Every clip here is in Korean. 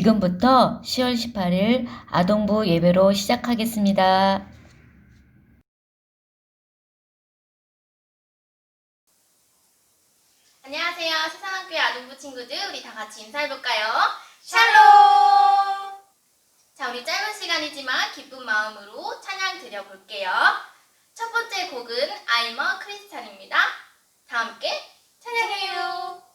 지금부터 10월 18일 아동부 예배로 시작하겠습니다. 안녕하세요. 세상학교의 아동부 친구들, 우리 다 같이 인사해볼까요? 샬롬! 자, 우리 짧은 시간이지만 기쁜 마음으로 찬양 드려볼게요. 첫 번째 곡은 I'm a Christian입니다. 다 함께 찬양해요.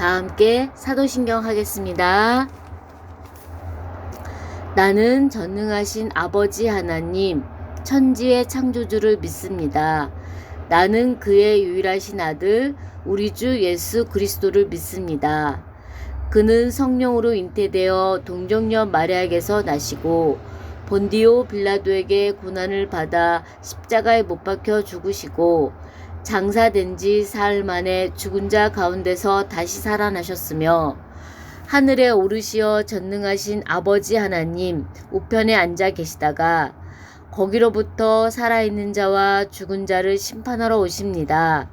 다 함께 사도신경 하겠습니다. 나는 전능하신 아버지 하나님, 천지의 창조주를 믿습니다. 나는 그의 유일하신 아들, 우리 주 예수 그리스도를 믿습니다. 그는 성령으로 잉태되어 동정녀 마리아에게서 나시고 본디오 빌라도에게 고난을 받아 십자가에 못 박혀 죽으시고 장사된 지 사흘 만에 죽은 자 가운데서 다시 살아나셨으며 하늘에 오르시어 전능하신 아버지 하나님 우편에 앉아 계시다가 거기로부터 살아있는 자와 죽은 자를 심판하러 오십니다.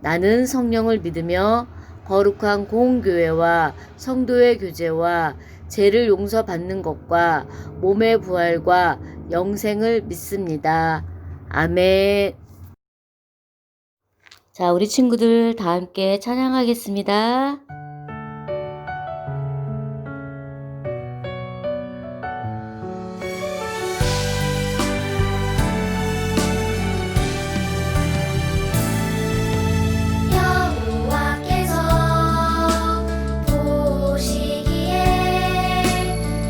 나는 성령을 믿으며 거룩한 공교회와 성도의 교제와 죄를 용서받는 것과 몸의 부활과 영생을 믿습니다. 아멘. 자, 우리 친구들 다 함께 찬양하겠습니다. 여호와께서 보시기에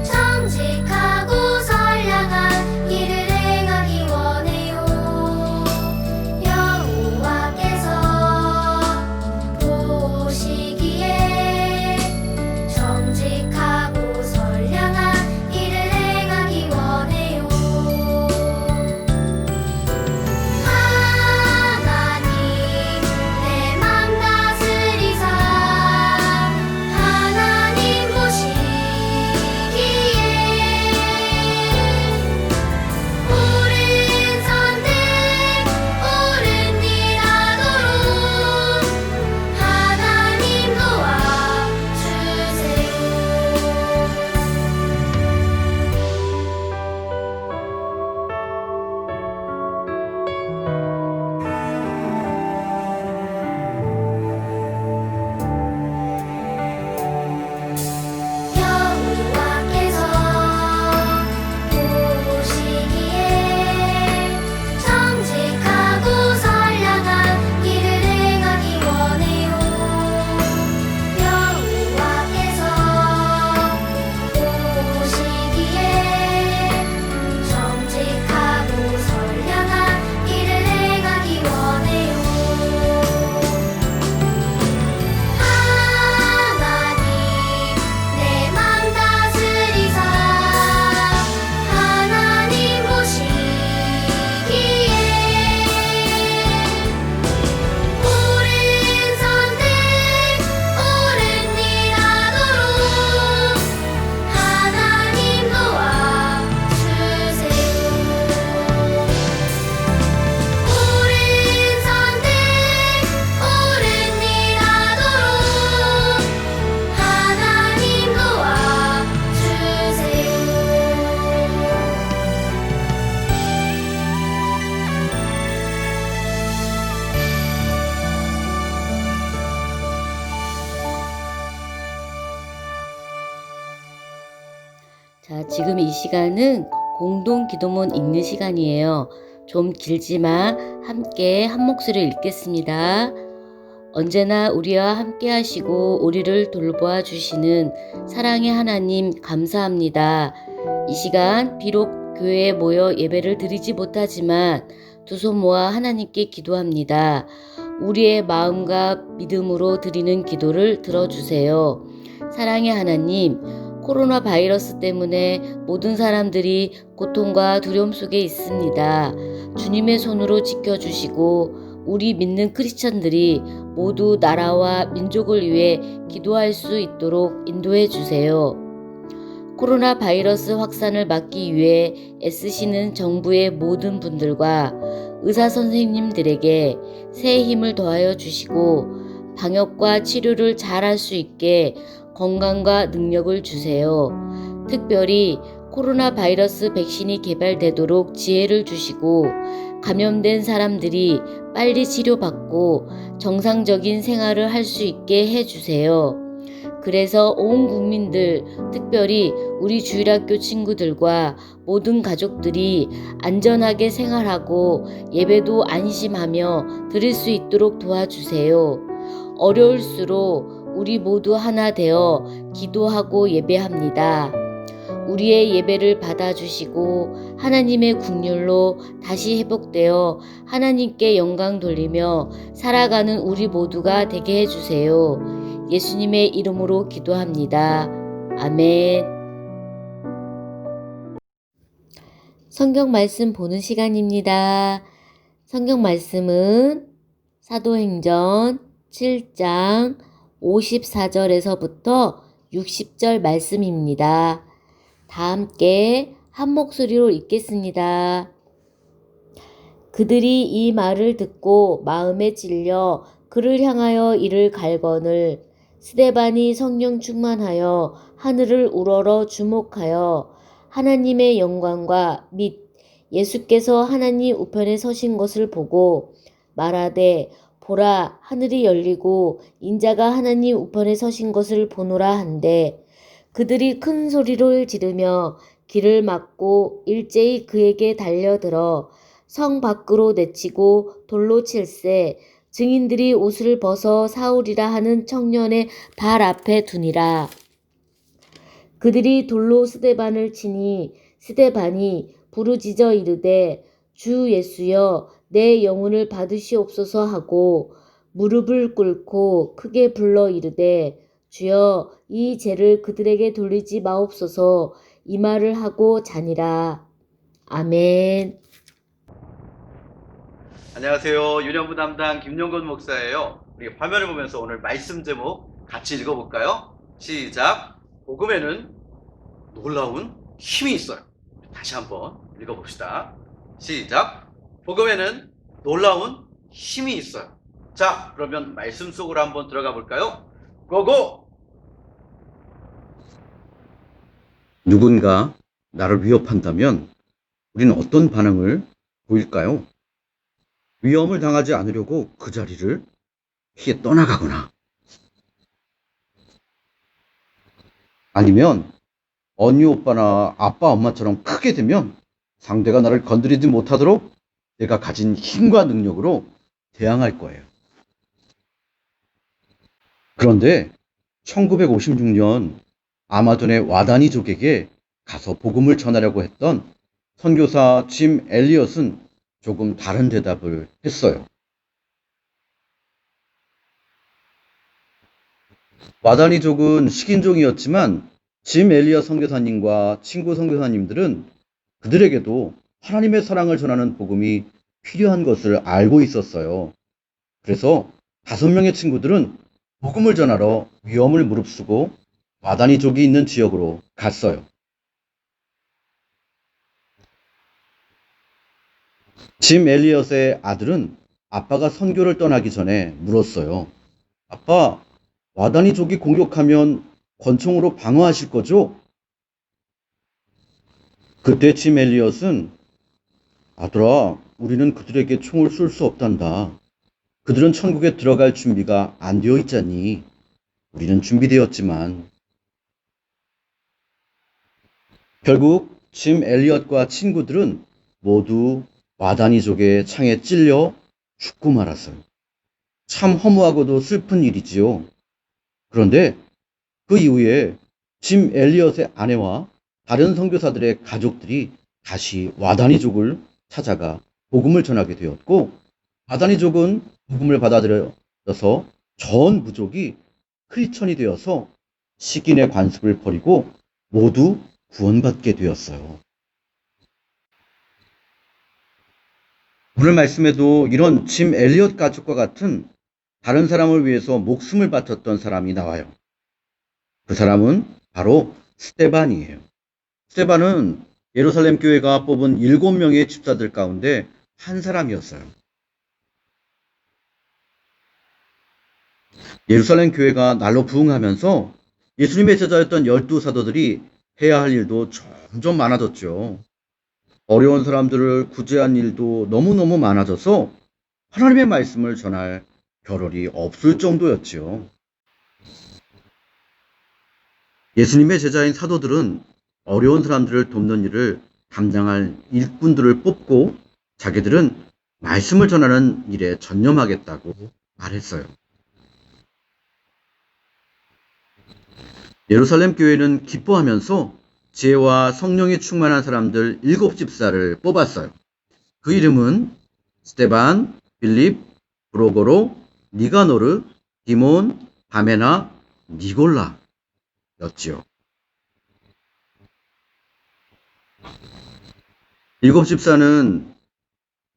정직하고 선량한 길을 행하기 원해요. 여호와께서 보시기에 정직하고 선량한 길을 행하기 원해요. 하나님 내 맘 다스리사 하나님 보시기에 옳은 선택 옳은 일 하도록 하나님 도와주세요. 여호와께서 보시기에 정직하고 선량한 길을 행하기 원해요. 여호와께서 보시기에 정직하고 선량한 길을 행하기 원해요. 하나님 내 맘 다스리사 하나님 보시기에 옳은 선택 옳은 일 하도록 하나님 도와주세요. 옳은 선택 옳은 일 하도록 하나님 자, 지금 이 시간은 공동 기도문 읽는 시간이에요. 좀 길지만 함께 한 목소리를 읽겠습니다. 언제나 우리와 함께 하시고 우리를 돌보아 주시는 사랑의 하나님 감사합니다. 이 시간 비록 교회에 모여 예배를 드리지 못하지만 두 손 모아 하나님께 기도합니다. 우리의 마음과 믿음으로 드리는 기도를 들어주세요. 사랑의 하나님, 코로나 바이러스 때문에 모든 사람들이 고통과 두려움 속에 있습니다. 주님의 손으로 지켜주시고 우리 믿는 크리스천들이 모두 나라와 민족을 위해 기도할 수 있도록 인도해 주세요. 코로나 바이러스 확산을 막기 위해 애쓰시는 정부의 모든 분들과 의사 선생님들에게 새 힘을 더하여 주시고 방역과 치료를 잘할 수 있게 건강과 능력을 주세요. 특별히 코로나 바이러스 백신이 개발되도록 지혜를 주시고 감염된 사람들이 빨리 치료받고 정상적인 생활을 할 수 있게 해주세요. 그래서 온 국민들, 특별히 우리 주일학교 친구들과 모든 가족들이 안전하게 생활하고 예배도 안심하며 드릴 수 있도록 도와주세요. 어려울수록 우리 모두 하나 되어 기도하고 예배합니다. 우리의 예배를 받아주시고 하나님의 긍휼로 다시 회복되어 하나님께 영광 돌리며 살아가는 우리 모두가 되게 해주세요. 예수님의 이름으로 기도합니다. 아멘. 성경 말씀 보는 시간입니다. 성경 말씀은 사도행전 7장 54절에서부터 60절 말씀입니다. 다 함께 한 목소리로 읽겠습니다. 그들이 이 말을 듣고 마음에 찔려 그를 향하여 이를 갈거늘 스데반이 성령 충만하여 하늘을 우러러 주목하여 하나님의 영광과 및 예수께서 하나님 우편에 서신 것을 보고 말하되 보라, 하늘이 열리고 인자가 하나님 우편에 서신 것을 보노라 한데 그들이 큰 소리를 지르며 길을 막고 일제히 그에게 달려들어 성 밖으로 내치고 돌로 칠세 증인들이 옷을 벗어 사울이라 하는 청년의 발 앞에 두니라. 그들이 돌로 스데반을 치니 스데반이 부르짖어 이르되 주 예수여 내 영혼을 받으시옵소서 하고 무릎을 꿇고 크게 불러 이르되 주여 이 죄를 그들에게 돌리지 마옵소서 이 말을 하고 자니라. 아멘. 안녕하세요. 유년부 담당 김용건 목사예요. 우리 화면을 보면서 오늘 말씀 제목 같이 읽어볼까요? 시작. 복음에는 놀라운 힘이 있어요. 다시 한번 읽어봅시다. 시작. 복음에는 놀라운 힘이 있어요. 자, 그러면 말씀 속으로 한번 들어가 볼까요? 고고! 누군가 나를 위협한다면 우리는 어떤 반응을 보일까요? 위험을 당하지 않으려고 그 자리를 피해 떠나가거나 아니면 언니 오빠나 아빠 엄마처럼 크게 되면 상대가 나를 건드리지 못하도록 내가 가진 힘과 능력으로 대항할 거예요. 그런데 1956년 아마존의 와다니족에게 가서 복음을 전하려고 했던 선교사 짐 엘리엇은 조금 다른 대답을 했어요. 와다니족은 식인종이었지만 짐 엘리엇 선교사님과 친구 선교사님들은 그들에게도 하나님의 사랑을 전하는 복음이 필요한 것을 알고 있었어요. 그래서 5명의 친구들은 복음을 전하러 위험을 무릅쓰고 와다니족이 있는 지역으로 갔어요. 짐 엘리엇의 아들은 아빠가 선교를 떠나기 전에 물었어요. 아빠, 와다니족이 공격하면 권총으로 방어하실 거죠? 그때 짐 엘리엇은 아들아, 우리는 그들에게 총을 쏠 수 없단다. 그들은 천국에 들어갈 준비가 안 되어 있잖니. 우리는 준비되었지만. 결국 짐 엘리엇과 친구들은 모두 와다니족의 창에 찔려 죽고 말았어요. 참 허무하고도 슬픈 일이지요. 그런데 그 이후에 짐 엘리엇의 아내와 다른 선교사들의 가족들이 다시 와다니족을 찾아가 복음을 전하게 되었고 와다니족은 복음을 받아들여서 전 부족이 크리스천이 되어서 식인의 관습을 버리고 모두 구원받게 되었어요. 오늘 말씀에도 이런 짐 엘리엇 가족과 같은 다른 사람을 위해서 목숨을 바쳤던 사람이 나와요. 그 사람은 바로 스데반이에요. 스데반은 예루살렘 교회가 뽑은 7명의 집사들 가운데 한 사람이었어요. 예루살렘 교회가 날로 부흥하면서 예수님의 제자였던 12사도들이 해야 할 일도 점점 많아졌죠. 어려운 사람들을 구제한 일도 너무너무 많아져서 하나님의 말씀을 전할 겨를이 없을 정도였지요. 예수님의 제자인 사도들은 어려운 사람들을 돕는 일을 담당할 일꾼들을 뽑고 자기들은 말씀을 전하는 일에 전념하겠다고 말했어요. 예루살렘 교회는 기뻐하면서 지혜와 성령이 충만한 사람들 7집사를 뽑았어요. 그 이름은 스데반, 빌립, 브로고로, 니가노르, 디몬, 바메나, 니골라였지요. 7집사는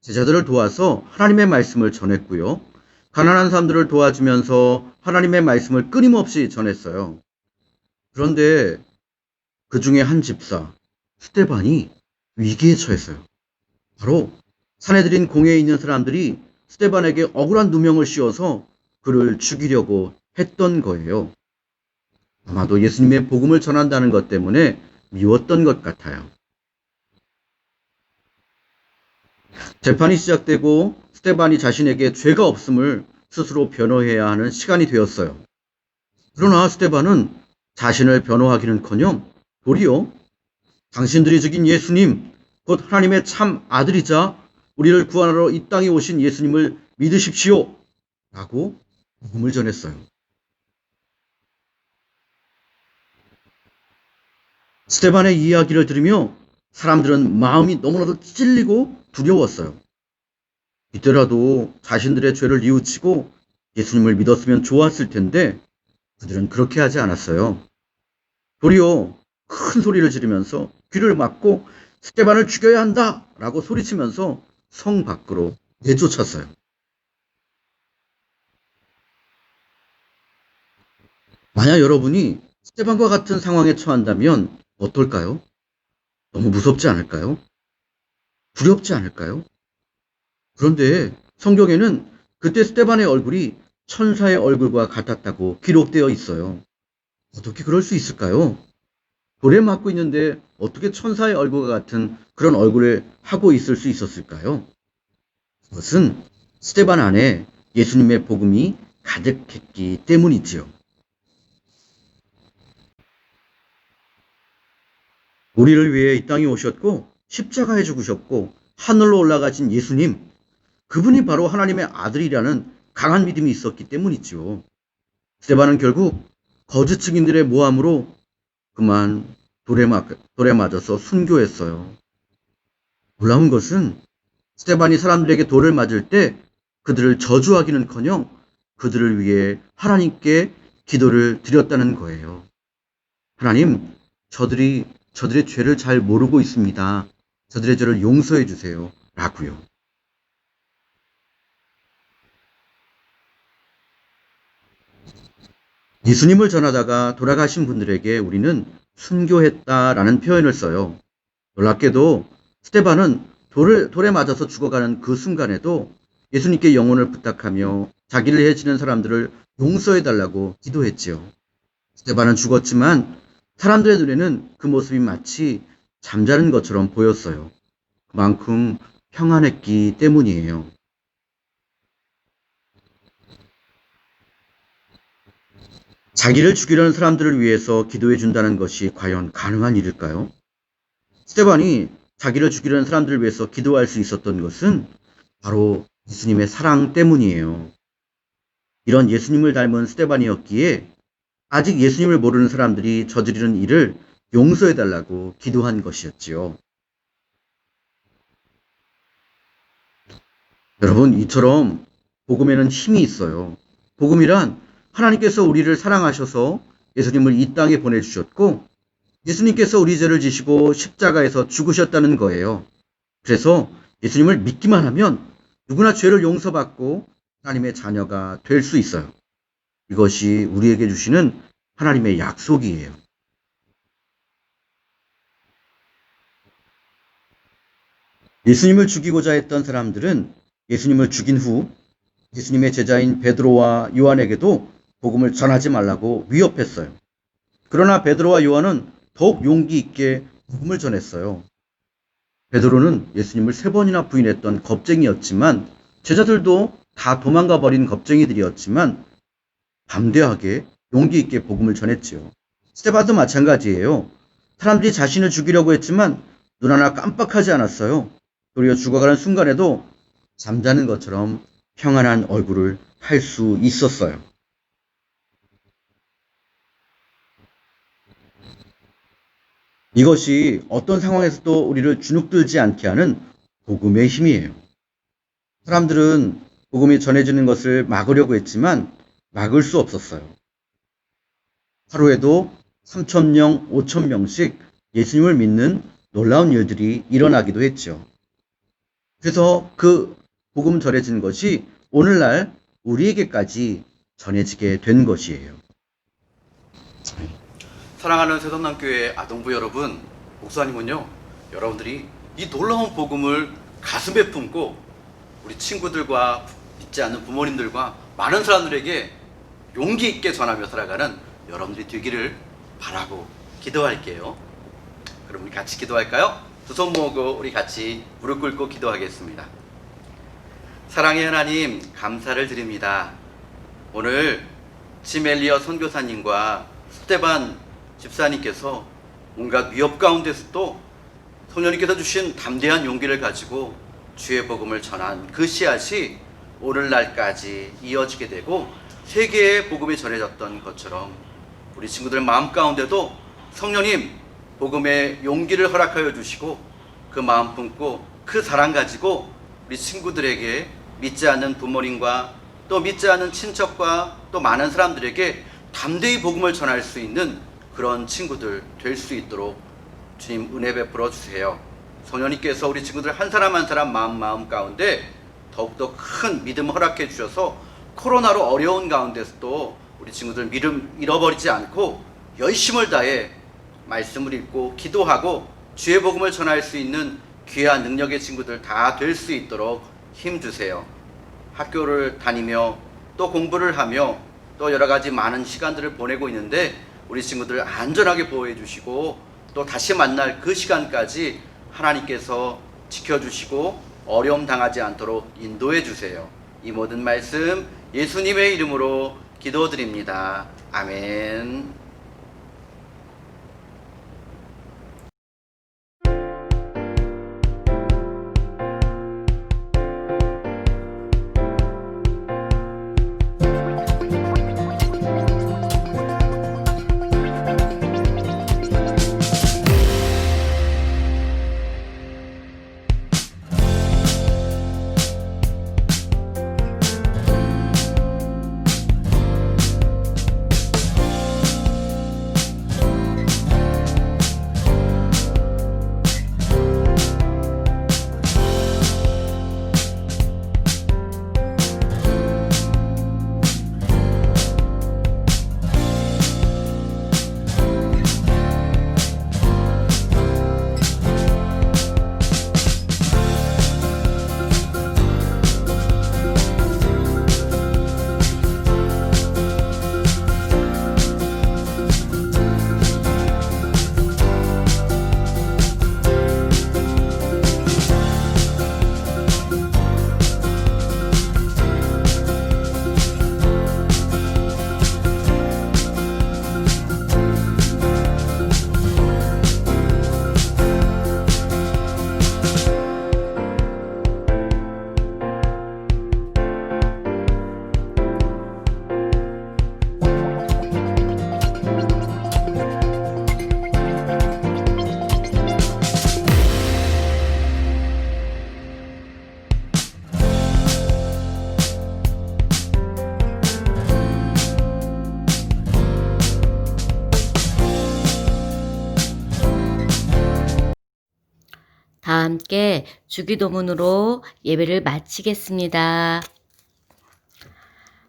제자들을 도와서 하나님의 말씀을 전했고요. 가난한 사람들을 도와주면서 하나님의 말씀을 끊임없이 전했어요. 그런데 그 중에 한 집사, 스데반이 위기에 처했어요. 바로 사내들인 공회에 있는 사람들이 스데반에게 억울한 누명을 씌워서 그를 죽이려고 했던 거예요. 아마도 예수님의 복음을 전한다는 것 때문에 미웠던 것 같아요. 재판이 시작되고 스데반이 자신에게 죄가 없음을 스스로 변호해야 하는 시간이 되었어요. 그러나 스데반은 자신을 변호하기는커녕 도리어 당신들이 죽인 예수님, 곧 하나님의 참 아들이자 우리를 구하러 이 땅에 오신 예수님을 믿으십시오 라고 복음을 전했어요. 스데반의 이야기를 들으며 사람들은 마음이 너무나도 찔리고 두려웠어요. 이때라도 자신들의 죄를 뉘우치고 예수님을 믿었으면 좋았을 텐데 그들은 그렇게 하지 않았어요. 도리어 큰 소리를 지르면서 귀를 막고 스데반을 죽여야 한다 라고 소리치면서 성 밖으로 내쫓았어요. 만약 여러분이 스데반과 같은 상황에 처한다면 어떨까요? 너무 무섭지 않을까요? 두렵지 않을까요? 그런데 성경에는 그때 스데반의 얼굴이 천사의 얼굴과 같았다고 기록되어 있어요. 어떻게 그럴 수 있을까요? 돌에 맞고 있는데 어떻게 천사의 얼굴과 같은 그런 얼굴을 하고 있을 수 있었을까요? 그것은 스데반 안에 예수님의 복음이 가득했기 때문이지요. 우리를 위해 이 땅에 오셨고 십자가에 죽으셨고 하늘로 올라가신 예수님, 그분이 바로 하나님의 아들이라는 강한 믿음이 있었기 때문이지요. 스데반은 결국 거짓 증인들의 모함으로 그만 돌에 맞아서 순교했어요. 놀라운 것은 스데반이 사람들에게 돌을 맞을 때 그들을 저주하기는커녕 그들을 위해 하나님께 기도를 드렸다는 거예요. 하나님, 저들의 죄를 잘 모르고 있습니다. 저들의 죄를 용서해 주세요. 라고요. 예수님을 전하다가 돌아가신 분들에게 우리는 순교했다라는 표현을 써요. 놀랍게도 스데반은 돌에 맞아서 죽어가는 그 순간에도 예수님께 영혼을 부탁하며 자기를 해치는 사람들을 용서해달라고 기도했지요. 스데반은 죽었지만 사람들의 눈에는 그 모습이 마치 잠자는 것처럼 보였어요. 그만큼 평안했기 때문이에요. 자기를 죽이려는 사람들을 위해서 기도해 준다는 것이 과연 가능한 일일까요? 스데반이 자기를 죽이려는 사람들을 위해서 기도할 수 있었던 것은 바로 예수님의 사랑 때문이에요. 이런 예수님을 닮은 스데반이었기에 아직 예수님을 모르는 사람들이 저지르는 일을 용서해 달라고 기도한 것이었지요. 여러분, 이처럼 복음에는 힘이 있어요. 복음이란 하나님께서 우리를 사랑하셔서 예수님을 이 땅에 보내주셨고 예수님께서 우리 죄를 지시고 십자가에서 죽으셨다는 거예요. 그래서 예수님을 믿기만 하면 누구나 죄를 용서받고 하나님의 자녀가 될 수 있어요. 이것이 우리에게 주시는 하나님의 약속이에요. 예수님을 죽이고자 했던 사람들은 예수님을 죽인 후 예수님의 제자인 베드로와 요한에게도 복음을 전하지 말라고 위협했어요. 그러나 베드로와 요한은 더욱 용기 있게 복음을 전했어요. 베드로는 예수님을 3번이나 부인했던 겁쟁이였지만 제자들도 다 도망가 버린 겁쟁이들이었지만 담대하게 용기 있게 복음을 전했지요. 스데반도 마찬가지예요. 사람들이 자신을 죽이려고 했지만 눈 하나 깜빡하지 않았어요. 도리어 죽어가는 순간에도 잠자는 것처럼 평안한 얼굴을 할 수 있었어요. 이것이 어떤 상황에서도 우리를 주눅들지 않게 하는 복음의 힘이에요. 사람들은 복음이 전해지는 것을 막으려고 했지만 막을 수 없었어요. 하루에도 3,000명, 5,000명씩 예수님을 믿는 놀라운 일들이 일어나기도 했죠. 그래서 그 복음 전해진 것이 오늘날 우리에게까지 전해지게 된 것이에요. 사랑하는 새dom남교회 아동부 여러분, 목사님은요, 여러분들이 이 놀라운 복음을 가슴에 품고 우리 친구들과 믿지 않는 부모님들과 많은 사람들에게 용기 있게 전하며 살아가는 여러분들이 되기를 바라고 기도할게요. 그럼 우리 같이 기도할까요? 두 손 모으고 우리 같이 무릎 꿇고 기도하겠습니다. 사랑의 하나님, 감사를 드립니다. 오늘 지멜리어 선교사님과 스테반 집사님께서 온갖 위협 가운데서도 성령님께서 주신 담대한 용기를 가지고 주의 복음을 전한 그 씨앗이 오늘날까지 이어지게 되고 세계에 복음이 전해졌던 것처럼 우리 친구들 마음 가운데도 성령님 복음의 용기를 허락하여 주시고 그 마음 품고 그 사랑 가지고 우리 친구들에게 믿지 않는 부모님과 또 믿지 않는 친척과 또 많은 사람들에게 담대히 복음을 전할 수 있는 그런 친구들 될 수 있도록 주님 은혜 베풀어 주세요. 성령님께서 우리 친구들 한 사람 한 사람 마음 가운데 더욱더 큰 믿음 허락해 주셔서 코로나로 어려운 가운데서도 우리 친구들 믿음 잃어버리지 않고 열심을 다해 말씀을 읽고 기도하고 주의 복음을 전할 수 있는 귀한 능력의 친구들 다 될 수 있도록 힘 주세요. 학교를 다니며 또 공부를 하며 또 여러 가지 많은 시간들을 보내고 있는데 우리 친구들 안전하게 보호해 주시고 또 다시 만날 그 시간까지 하나님께서 지켜주시고 어려움 당하지 않도록 인도해 주세요. 이 모든 말씀 예수님의 이름으로 기도드립니다. 아멘. 다 함께 주기도문으로 예배를 마치겠습니다.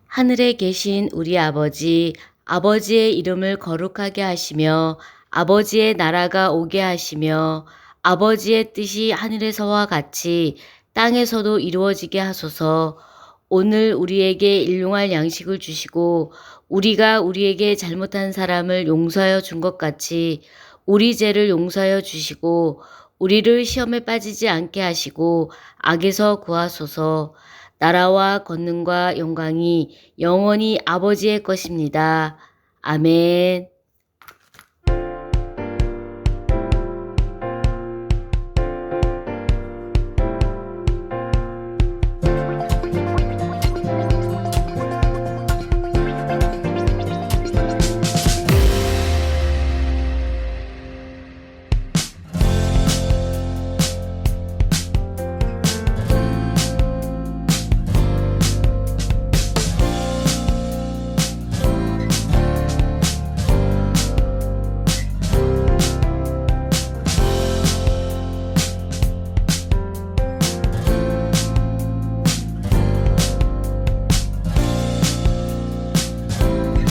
하늘에 계신 우리 아버지, 아버지의 이름을 거룩하게 하시며 아버지의 나라가 오게 하시며 아버지의 뜻이 하늘에서와 같이 땅에서도 이루어지게 하소서. 오늘 우리에게 일용할 양식을 주시고 우리가 우리에게 잘못한 사람을 용서하여 준 것 같이 우리 죄를 용서하여 주시고 우리를 시험에 빠지지 않게 하시고 악에서 구하소서. 나라와 권능과 영광이 영원히 아버지의 것입니다. 아멘.